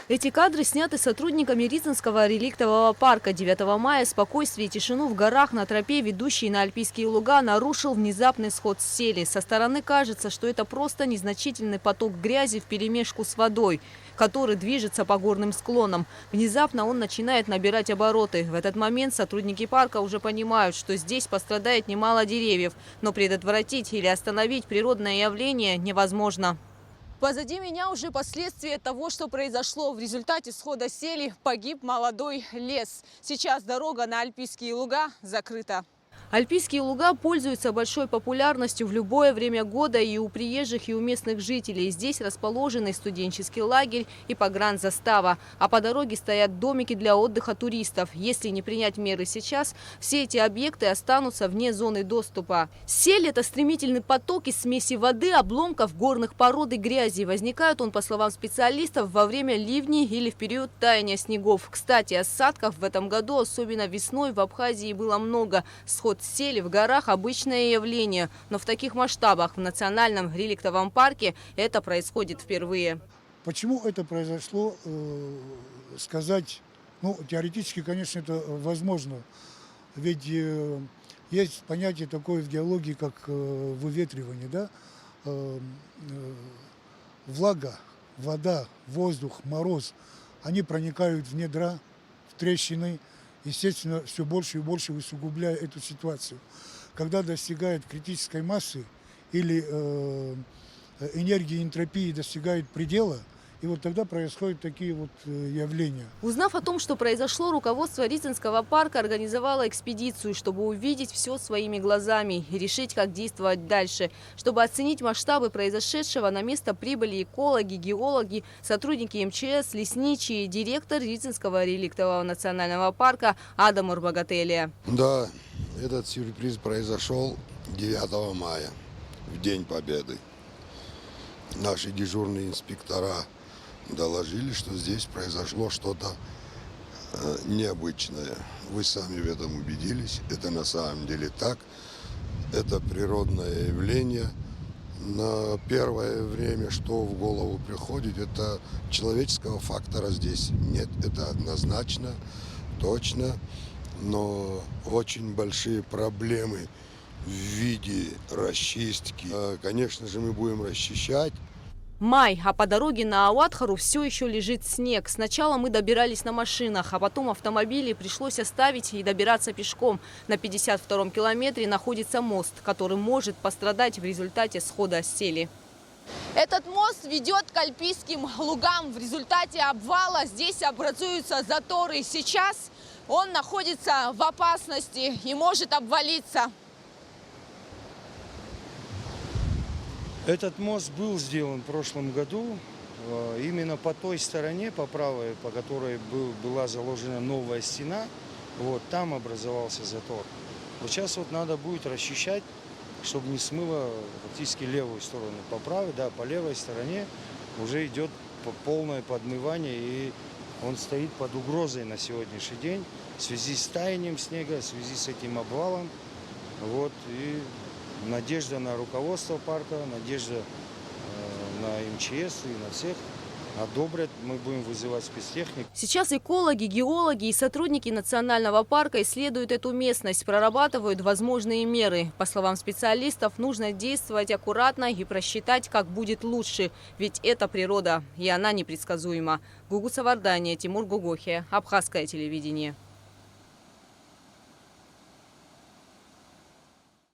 Эти кадры сняты сотрудниками Рицинского реликтового парка. 9 мая спокойствие и тишину в горах на тропе, ведущей на Альпийские луга, нарушил внезапный сход сели. Со стороны кажется, что это просто незначительный поток грязи вперемешку с водой, который движется по горным склонам. Внезапно он начинает набирать обороты. В этот момент сотрудники парка уже понимают, что здесь пострадает немало деревьев, но предотвратить или остановить природное явление невозможно. Позади меня уже последствия того, что произошло. В результате схода сели погиб молодой лес. Сейчас дорога на Альпийские луга закрыта. Альпийские луга пользуются большой популярностью в любое время года и у приезжих, и у местных жителей. Здесь расположены студенческий лагерь и погранзастава. А по дороге стоят домики для отдыха туристов. Если не принять меры сейчас, все эти объекты останутся вне зоны доступа. Сель – это стремительный поток из смеси воды, обломков, горных пород и грязи. Возникает он, по словам специалистов, во время ливней или в период таяния снегов. Кстати, осадков в этом году, особенно весной, в Абхазии было много. Сход сели в горах – обычное явление, но в таких масштабах в Национальном реликтовом парке это происходит впервые. Почему это произошло, сказать, теоретически, конечно, это возможно. Ведь есть понятие такое в геологии, как выветривание, да? Влага, вода, воздух, мороз, они проникают в недра, в трещины, естественно, все больше и больше усугубляя эту ситуацию. Когда достигает критической массы или энергия энтропии достигает предела, и вот тогда происходят такие вот явления. Узнав о том, что произошло, руководство Рицинского парка организовало экспедицию, чтобы увидеть все своими глазами и решить, как действовать дальше. Чтобы оценить масштабы произошедшего, на место прибыли экологи, геологи, сотрудники МЧС, лесничие, директор Рицинского реликтового национального парка Адам Урбагателия. Да, этот сюрприз произошел 9 мая, в День Победы. Наши дежурные инспектора доложили, что здесь произошло что-то необычное. Вы сами в этом убедились. Это на самом деле так. Это природное явление. На первое время, что в голову приходит, это человеческого фактора здесь нет. Это однозначно, точно. Но очень большие проблемы в виде расчистки. Конечно же, мы будем расчищать. Май, а по дороге на Ауатхару все еще лежит снег. Сначала мы добирались на машинах, а потом автомобили пришлось оставить и добираться пешком. На 52-м километре находится мост, который может пострадать в результате схода сели. Этот мост ведет к Альпийским лугам. В результате обвала здесь образуются заторы. Сейчас он находится в опасности и может обвалиться. Этот мост был сделан в прошлом году именно по той стороне, по правой, по которой была заложена новая стена. Вот там образовался затор. Вот сейчас вот надо будет расчищать, чтобы не смыло фактически левую сторону. По правой, да, по левой стороне уже идет полное подмывание, и он стоит под угрозой на сегодняшний день в связи с таянием снега, в связи с этим обвалом. Вот, и надежда на руководство парка, надежда на МЧС и на всех. Одобрят, мы будем вызывать спецтехнику. Сейчас экологи, геологи и сотрудники национального парка исследуют эту местность, прорабатывают возможные меры. По словам специалистов, нужно действовать аккуратно и просчитать, как будет лучше. Ведь это природа, и она непредсказуема. Гугу Савардания, Тимур Гугохия, Абхазское телевидение.